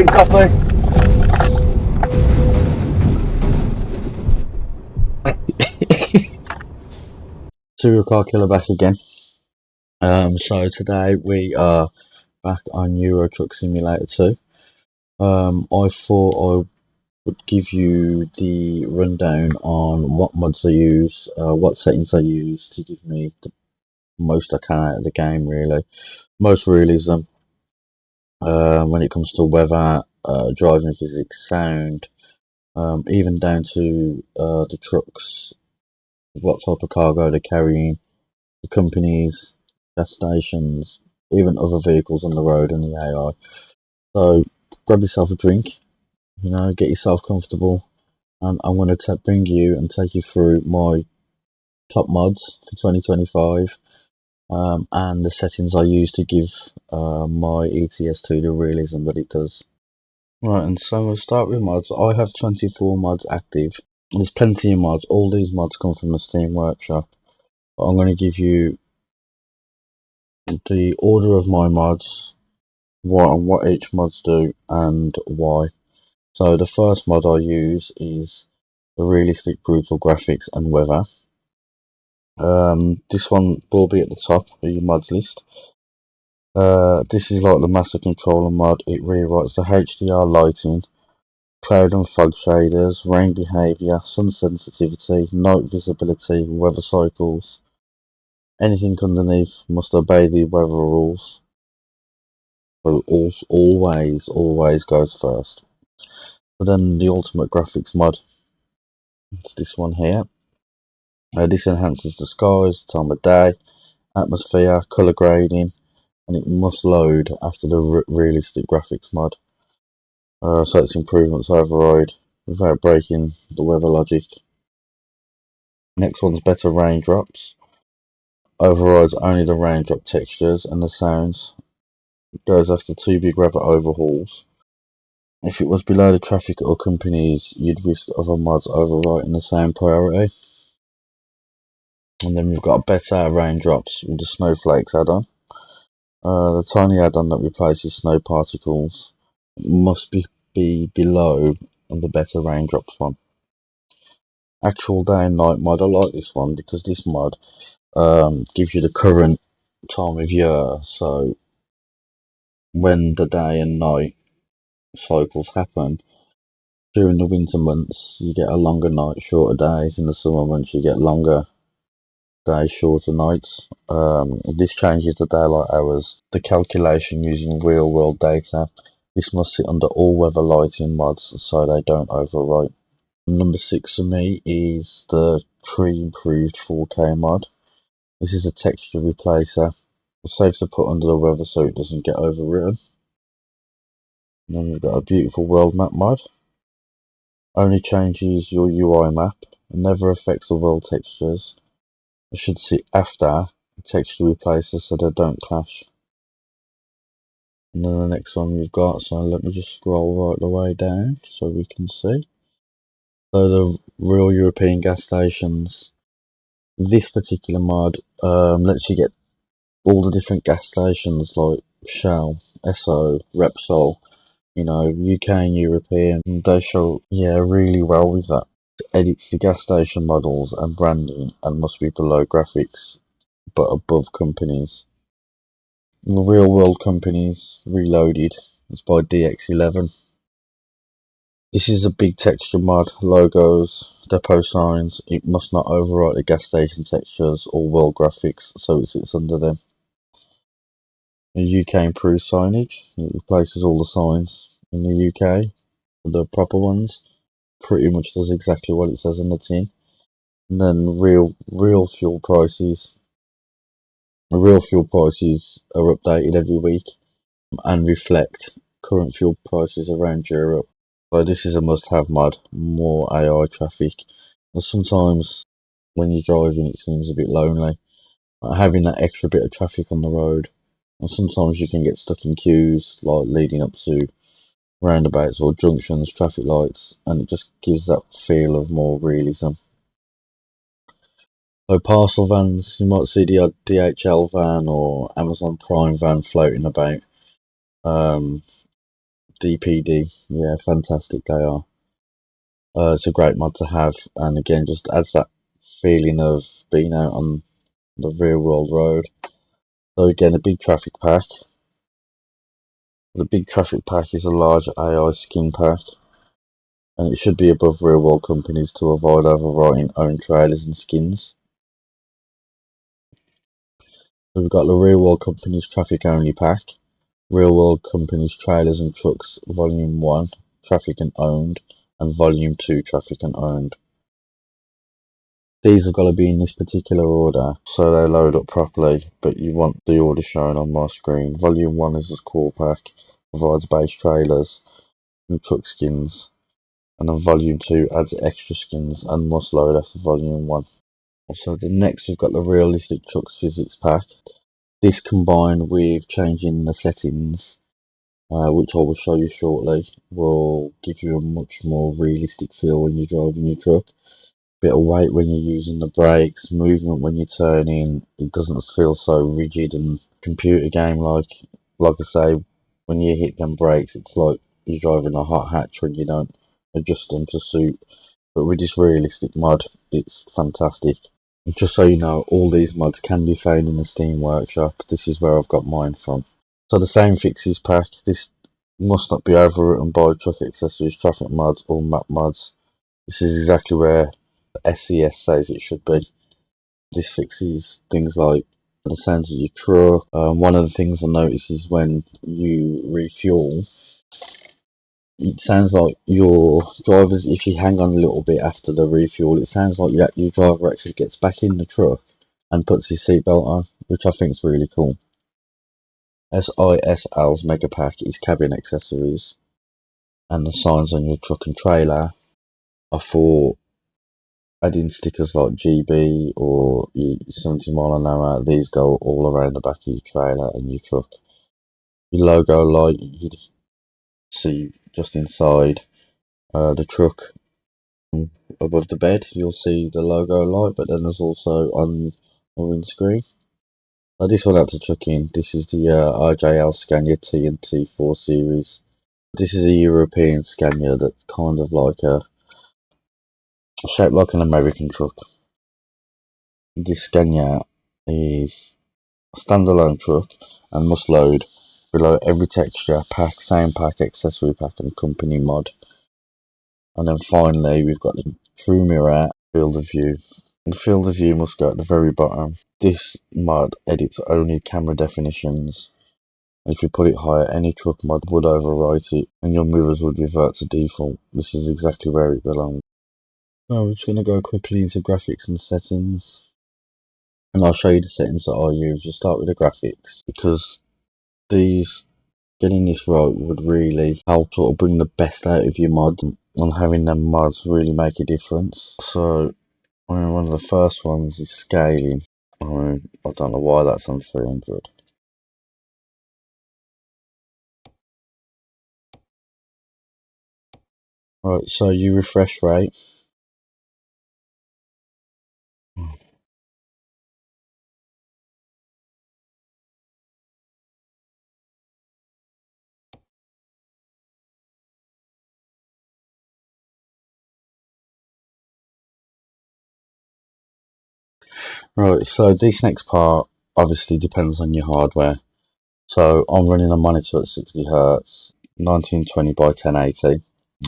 Morning, coffee. SerialCarKiller back again. So today we are back on Euro Truck Simulator 2. I thought I would give you the rundown on what mods I use, what settings I use to give me the most I can out of the game, really. Most realism when it comes to weather, driving physics, sound, even down to the trucks, what type of cargo they're carrying, the companies, gas stations, even other vehicles on the road and the AI. So grab yourself a drink, get yourself comfortable, and I'm going to bring you and take you through my top mods for 2025 and the settings I use to give my ETS2 the realism that it does. Right, and so we'll start with mods. I have 24 mods active. There's plenty of mods. All these mods come from the Steam Workshop. But I'm going to give you the order of my mods, what each mods do, and why. So the first mod I use is the realistic brutal graphics and weather. This one will be at the top of your mods list. This is like the master controller mod. It rewrites the HDR lighting, cloud and fog shaders, rain behaviour, sun sensitivity, night visibility, weather cycles. Anything underneath must obey the weather rules. So always goes first. So then the ultimate graphics mod, it's this one here. This enhances the skies, time of day, atmosphere, colour grading, and it must load after the realistic graphics mod. So its improvements override without breaking the weather logic. Next one's better raindrops. Overrides only the raindrop textures and the sounds. It goes after two big weather overhauls. If it was below the traffic or companies, you'd risk other mods overwriting the same priority. And then we've got better raindrops with the snowflakes add-on. The tiny add-on that replaces snow particles must be below the better raindrops one. Actual day and night mod, I like this one because this mod gives you the current time of year. So when the day and night cycles happen, during the winter months you get a longer night, shorter days. In the summer months you get longer days, shorter nights. This changes the daylight hours. The calculation using real world data. This must sit under all weather lighting mods so they don't overwrite. Number 6 for me is the tree improved 4K mod. This is a texture replacer. It's safe to put under the weather so it doesn't get overwritten. And then we've got a beautiful world map mod. Only changes your UI map and never affects the world textures. It should sit after the texture replacer so they don't clash. And then the next one we've got, so let me just scroll right the way down so we can see. So the real European gas stations. This particular mod lets you get all the different gas stations like Shell, Esso, Repsol, UK and European. And they show really well with that. It edits the gas station models and branding and must be below graphics but above companies. The real world companies reloaded. It's by DX11. This is a big texture mod, logos, depot signs. It must not overwrite the gas station textures or world graphics, so it sits under them. The UK improved signage. It replaces all the signs in the UK, the proper ones. Pretty much does exactly what it says on the tin. And then real fuel prices. The real fuel prices are updated every week and reflect current fuel prices around Europe. So this is a must-have mod. More AI traffic. But sometimes when you're driving, it seems a bit lonely. Having that extra bit of traffic on the road, and sometimes you can get stuck in queues, like leading up to roundabouts or junctions, traffic lights, and it just gives that feel of more realism. So parcel vans, you might see the odd DHL van or Amazon Prime van floating about. DPD, yeah, fantastic they are. It's a great mod to have, and again, just adds that feeling of being out on the real world road. So again, a big traffic pack. The big traffic pack is a large AI skin pack, and it should be above real world companies to avoid overwriting own trailers and skins. So we've got the real world companies traffic only pack, real world companies trailers and trucks volume 1 traffic and owned, and volume 2 traffic and owned. These have got to be in this particular order so they load up properly, but you want the order shown on my screen. Volume 1 is this core pack, provides base trailers and truck skins, and then Volume 2 adds extra skins and must load after Volume 1. So the next we've got the Realistic Trucks Physics pack. This combined with changing the settings, which I will show you shortly, will give you a much more realistic feel when you're driving your truck. Bit of weight when you're using the brakes, movement when you're turning. It doesn't feel so rigid and computer game like I say, when you hit them brakes, it's like you're driving a hot hatch when you don't adjust them to suit. But with this realistic mod, it's fantastic. And just so you know, all these mods can be found in the Steam Workshop. This is where I've got mine from. So the same fixes pack. This must not be overwritten by truck accessories, traffic mods, or map mods. This is exactly where SCS says it should be. This fixes things like the sounds of your truck. One of the things I notice is when you refuel, it sounds like your drivers, if you hang on a little bit after the refuel, it sounds like your driver actually gets back in the truck and puts his seatbelt on, which I think is really cool. SISL's Mega Pack is cabin accessories, and the signs on your truck and trailer are for adding stickers like GB or 70 mile an hour. These go all around the back of your trailer and your truck. Your logo light you'd see just inside the truck. Above the bed you'll see the logo light, but then there's also on the windscreen. This one I had to chuck in. This is the RJL Scania T and T4 series. This is a European Scania that's kind of like shaped like an American truck. This Scania is a standalone truck and must load below every texture pack, same pack, accessory pack, and company mod. And then finally, we've got the true mirror field of view. The field of view must go at the very bottom. This mod edits only camera definitions. If you put it higher, any truck mod would overwrite it and your mirrors would revert to default. This is exactly where it belongs. So we're just going to go quickly into graphics and settings. And I'll show you the settings that I use. We'll start with the graphics, because getting this right would really help sort of bring the best out of your mod, and having them mods really make a difference. So one of the first ones is scaling. I don't know why that's on 300. Right, so you refresh rate. Right, so this next part obviously depends on your hardware. So I'm running a monitor at 60Hz, 1920 by 1080,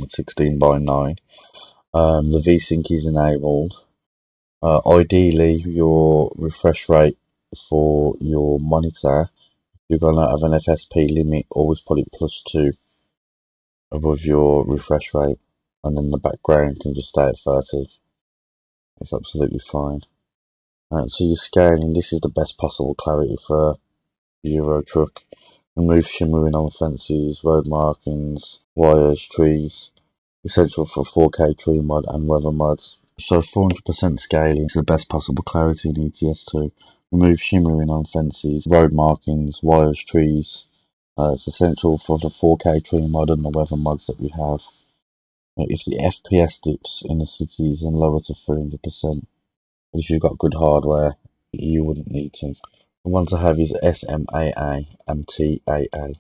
16 by 9. The VSync is enabled. Ideally, your refresh rate for your monitor, you're going to have an FSP limit, always put it +2 above your refresh rate, and then the background can just stay at 30. That's absolutely fine. So you're scaling, this is the best possible clarity for a Euro truck. Remove shimmering on fences, road markings, wires, trees. Essential for 4K tree mod and weather mods. So 400% scaling is the best possible clarity in ETS2. Remove shimmering on fences, road markings, wires, trees. It's essential for the 4K tree mod and the weather mods that we have. If the FPS dips in the cities, then lower to 300%. But if you've got good hardware, you wouldn't need to. The ones I have is SMAA and TAA.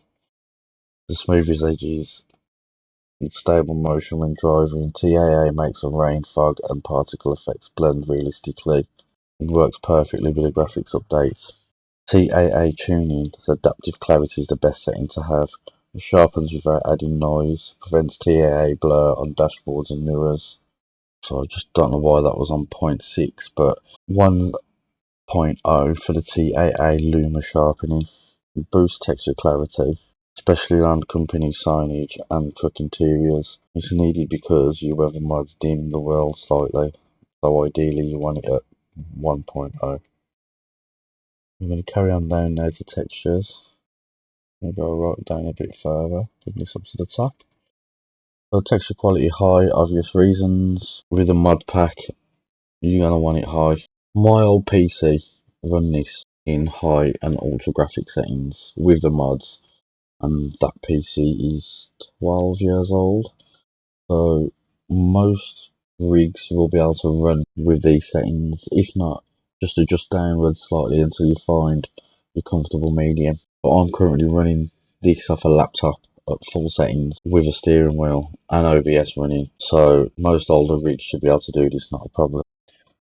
The smoothest edges, with stable motion when driving. TAA makes the rain, fog, and particle effects blend realistically. It works perfectly with the graphics updates. TAA tuning, the adaptive clarity is the best setting to have. It sharpens without adding noise, prevents TAA blur on dashboards and mirrors. So I just don't know why that was on 0.6, but 1.0 for the TAA Luma sharpening. It boosts texture clarity, especially on company signage and truck interiors. It's needed because your weather mods dim the world slightly, so ideally you want it at 1.0. I'm going to carry on down now to textures. I'm going to go right down a bit further, bring this up to the top. So texture quality high, obvious reasons. With a mod pack, you're going to want it high. My old PC run this in high and ultra graphic settings with the mods, and that PC is 12 years old. So most rigs will be able to run with these settings. If not, just adjust downwards slightly until you find your comfortable medium. But I'm currently running this off a laptop at full settings with a steering wheel and OBS running. So most older rigs should be able to do this, not a problem.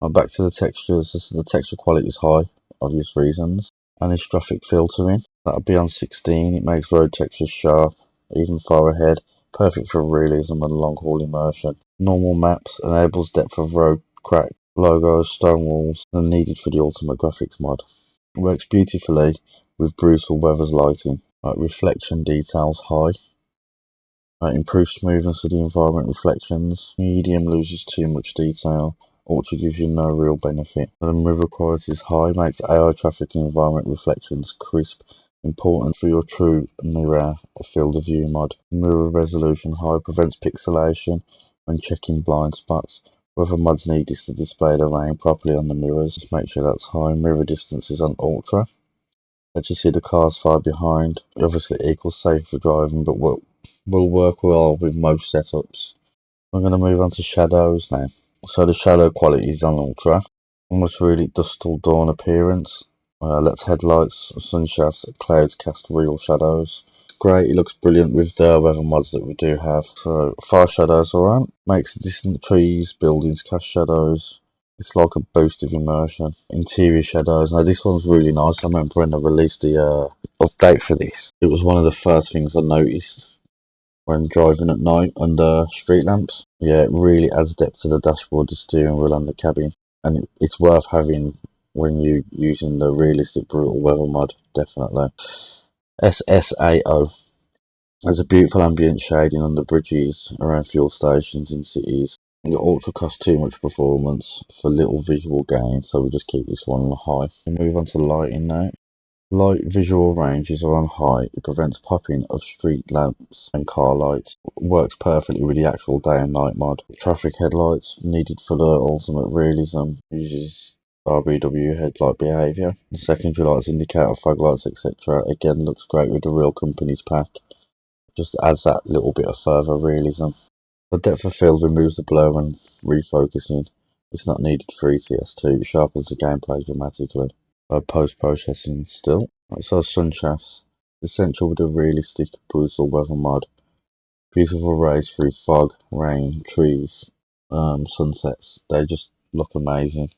Now back to the textures. So the texture quality is high, obvious reasons. Anisotropic filtering, that'll be on 16. It makes road textures sharp, even far ahead, perfect for realism and long haul immersion. Normal maps enables depth of road crack, logos, stone walls, and needed for the ultimate graphics mod. It works beautifully with brutal weather's lighting. Reflection details high. Improves smoothness of the environment reflections. Medium loses too much detail. Ultra gives you no real benefit. The mirror quality is high, makes AI traffic and environment reflections crisp, important for your true mirror or field of view mod. Mirror resolution high, prevents pixelation when checking blind spots. Whether mods need this to display the rain properly on the mirrors, just make sure that's high. Mirror distance is on ultra. Let you see the cars far behind. Obviously equals safe for driving, but will work well with most setups. We're going to move on to shadows now. So the shadow quality is on ultra. Almost really dusk till dawn appearance. Lets headlights, sun shafts, clouds cast real shadows. It's great, it looks brilliant with the weather mods that we do have. So far shadows alright. Makes distant trees, buildings cast shadows. It's like a boost of immersion. Interior shadows. Now this one's really nice. I remember when they released the update for this. It was one of the first things I noticed when driving at night under street lamps. Yeah, it really adds depth to the dashboard, the steering wheel and the cabin. And it's worth having when you're using the realistic brutal weather mod, definitely. SSAO. There's a beautiful ambient shading on the bridges around fuel stations in cities. The Ultra costs too much performance for little visual gain, so we'll just keep this one high. We'll move on to lighting now. Light visual ranges are on high. It prevents popping of street lamps and car lights. Works perfectly with the actual day and night mod. Traffic headlights, needed for the ultimate realism, uses RBW headlight behaviour. The secondary lights, indicator, fog lights, etc. Again, looks great with the real company's pack. Just adds that little bit of further realism. The depth of field removes the blur when refocusing. It's not needed for ETS2. It sharpens the gameplay dramatically. Post-processing still. So sun shafts. Essential with a realistic, brutal weather mod. Beautiful rays through fog, rain, trees, sunsets. They just look amazing.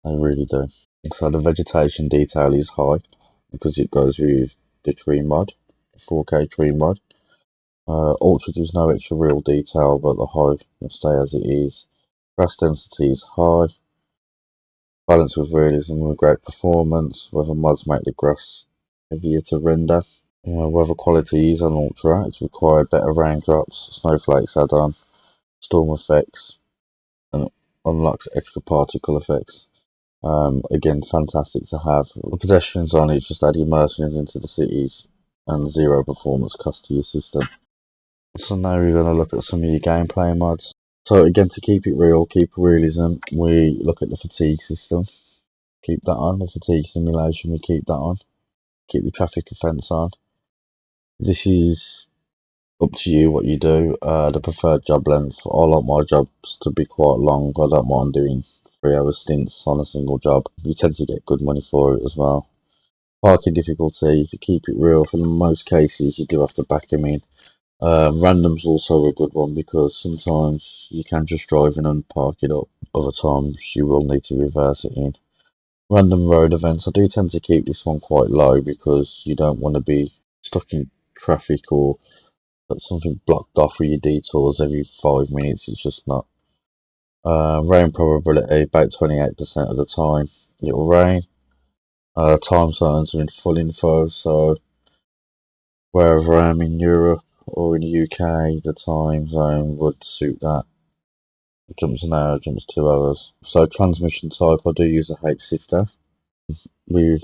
They really do. So the vegetation detail is high because it goes with the tree mod, 4K tree mod. Ultra gives no extra real detail, but the high will stay as it is. Grass density is high. Balance with realism with great performance. Weather mods make the grass heavier to render. Weather quality is on ultra. It's required better raindrops, snowflakes add on, storm effects, and unlocks extra particle effects. Again, fantastic to have. The pedestrians on it just add immersion into the cities and zero performance cost to your system. So now we're going to look at some of your gameplay mods. So again, to keep it real, keep realism, we look at the fatigue system. Keep that on. The fatigue simulation, we keep that on. Keep the traffic offence on. This is up to you what you do. The preferred job length. I like my jobs to be quite long. I don't mind doing 3-hour stints on a single job. You tend to get good money for it as well. Parking difficulty, if you keep it real, for most cases you do have to back them in. Random's also a good one because sometimes you can just drive in and park it up. Other times you will need to reverse it in. Random road events, I do tend to keep this one quite low because you don't want to be stuck in traffic or got something blocked off with your detours every 5 minutes. It's just not. Rain probability, about 28% of the time it will rain. Time zones are in full info, so wherever I am in Europe or in the UK, the time zone would suit that. It jumps an hour, jumps 2 hours. So transmission type, I do use a H shifter with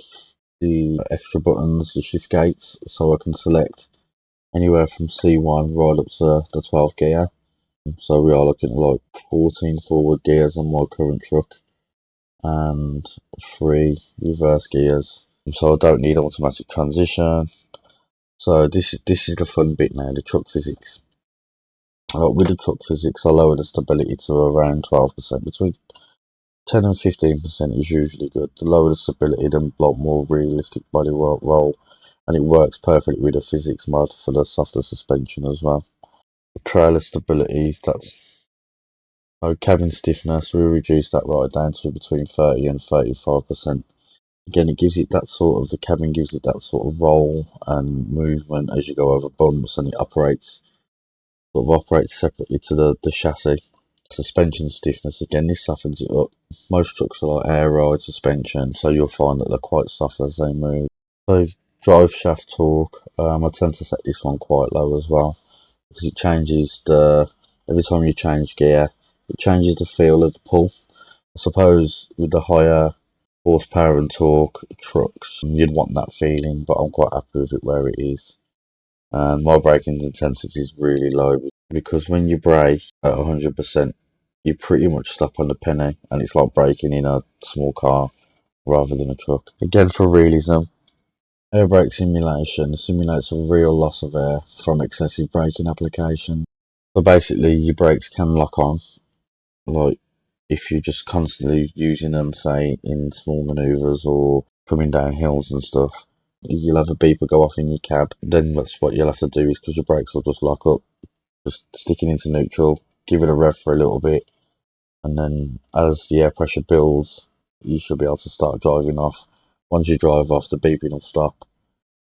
the extra buttons, the shift gates, so I can select anywhere from C1 right up to the 12 gear. So we are looking at like 14 forward gears on my current truck and 3 reverse gears. So I don't need automatic transition. So this is the fun bit now, the truck physics. With the truck physics, I lower the stability to around 12%. Between 10 and 15% is usually good. The lower the stability, the more realistic body roll, and it works perfectly with the physics mod for the softer suspension as well. The trailer stability, that's cabin stiffness, we reduce that right down to between 30 and 35%. Again, it gives it that sort of, the cabin gives it that sort of roll and movement as you go over bumps, and it operates separately to the chassis. Suspension stiffness, again, this softens it up. Most trucks are like air ride suspension, so you'll find that they're quite soft as they move. So drive shaft torque, I tend to set this one quite low as well because it changes every time you change gear, it changes the feel of the pull. I suppose with the higher horsepower and torque trucks, you'd want that feeling, but I'm quite happy with it where it is. And my braking intensity is really low because when you brake at 100%, you pretty much stop on the penny, and it's like braking in a small car rather than a truck. Again, for realism, air brake simulation simulates a real loss of air from excessive braking application. So basically, your brakes can lock on, like if you're just constantly using them, say in small manoeuvres or coming down hills and stuff. You'll have a beeper go off in your cab. Then that's what you'll have to do, is because your brakes will just lock up, just sticking into neutral, give it a rev for a little bit, and then as the air pressure builds, you should be able to start driving off. Once you drive off, the beeping will stop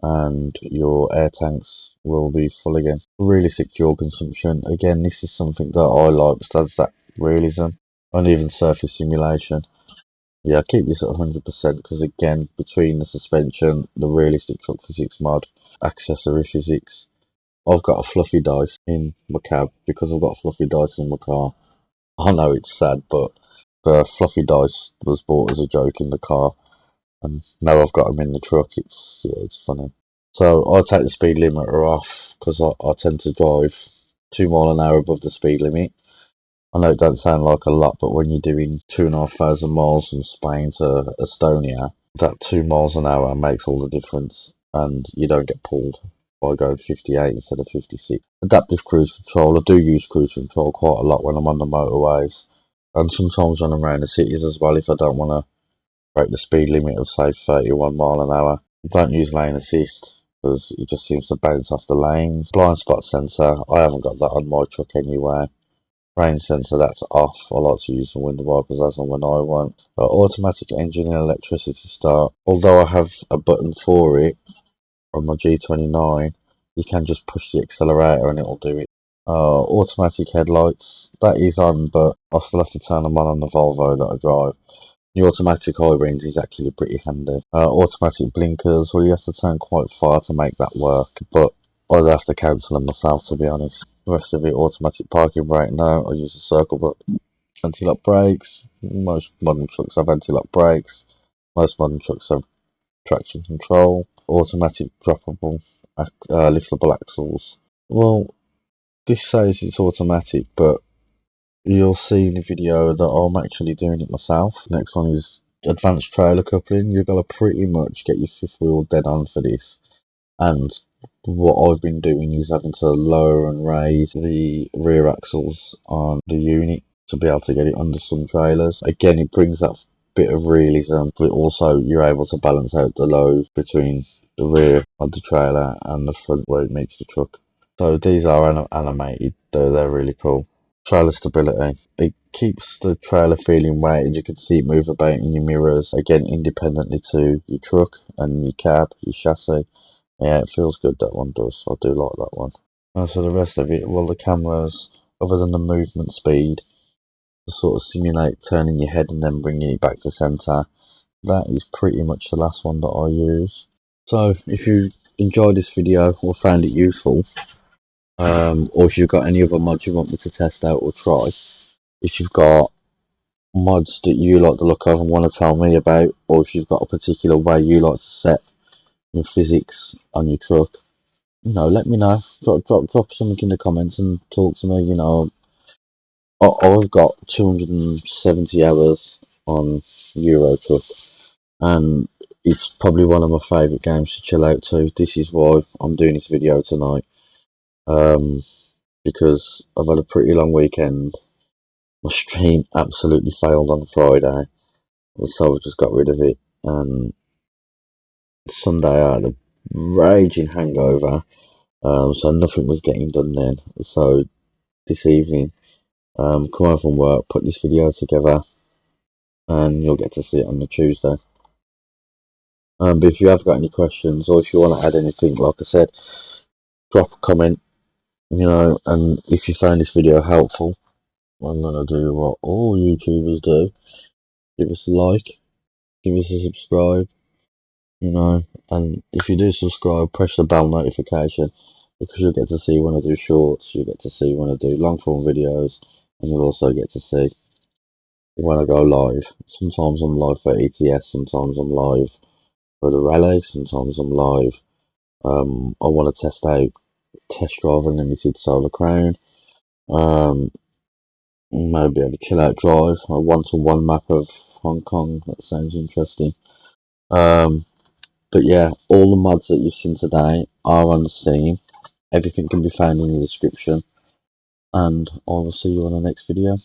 and your air tanks will be full again. Realistic fuel consumption, again, this is something that I like, besides that realism, uneven surface simulation. Yeah, I keep this at 100% because, again, between the suspension, the realistic truck physics mod, accessory physics, I've got a fluffy dice in my cab because I've got fluffy dice in my car. I know it's sad, but the fluffy dice was bought as a joke in the car, and now I've got them in the truck. It's funny. So I take the speed limiter off because I tend to drive 2 miles an hour above the speed limit. I know it don't sound like a lot, but when you're doing 2,500 miles from Spain to Estonia, that 2 miles an hour makes all the difference, and you don't get pulled by going 58 instead of 56. Adaptive cruise control, I do use cruise control quite a lot when I'm on the motorways, and sometimes when I'm around the cities as well if I don't want to break the speed limit of say 31 mile an hour. I don't use lane assist because it just seems to bounce off the lanes. Blind spot sensor, I haven't got that on my truck anyway. Rain sensor, that's off. I like to use the window wipers as and when I want. Automatic engine and electricity start. Although I have a button for it on my G29, you can just push the accelerator and it'll do it. Automatic headlights, that is on, but I still have to turn them on the Volvo that I drive. The automatic high beams is actually pretty handy. Automatic blinkers, well, you have to turn quite far to make that work, but I'd have to cancel them myself, to be honest. The rest of it, automatic parking brake, no, I use a circle, but anti-lock brakes. Most modern trucks have anti-lock brakes. Most modern trucks have traction control. Automatic droppable, liftable axles. Well, this says it's automatic, but you'll see in the video that I'm actually doing it myself. Next one is advanced trailer coupling. You've got to pretty much get your fifth wheel dead on for this. And what I've been doing is having to lower and raise the rear axles on the unit to be able to get it under some trailers. Again, it brings that bit of realism, but also you're able to balance out the load between the rear of the trailer and the front where it meets the truck. So these are animated, they're really cool. Trailer stability. It keeps the trailer feeling weighted. You can see it move about in your mirrors, again independently to your truck and your cab, your chassis. Yeah, it feels good, that one does. I do like that one. And so the rest of it, well, the cameras, other than the movement speed, to sort of simulate turning your head and then bringing it back to centre, that is pretty much the last one that I use. So if you enjoyed this video or found it useful, or if you've got any other mods you want me to test out or try, if you've got mods that you like the look of and want to tell me about, or if you've got a particular way you like to set your physics on your truck, let me know. Drop something in the comments and talk to me. I've got 270 hours on Euro Truck, and it's probably one of my favourite games to chill out to. This is why I'm doing this video tonight, because I've had a pretty long weekend. My stream absolutely failed on Friday, so I just got rid of it, and Sunday I had a raging hangover, so nothing was getting done then. So this evening, come home from work, put this video together, and you'll get to see it on the Tuesday. But if you have got any questions, or if you want to add anything, like I said, drop a comment, and if you found this video helpful, I'm going to do what all YouTubers do: give us a like, give us a subscribe, and if you do subscribe, press the bell notification, because you'll get to see when I do shorts, you'll get to see when I do long form videos, and you'll also get to see when I go live. Sometimes I'm live for ETS, sometimes I'm live for the rally, sometimes I'm live. I want to test out Test Drive Unlimited Solar Crown, maybe have a chill out drive, a one-to-one map of Hong Kong. That sounds interesting. But yeah, all the mods that you've seen today are on Steam. Everything can be found in the description, and I will see you on the next video.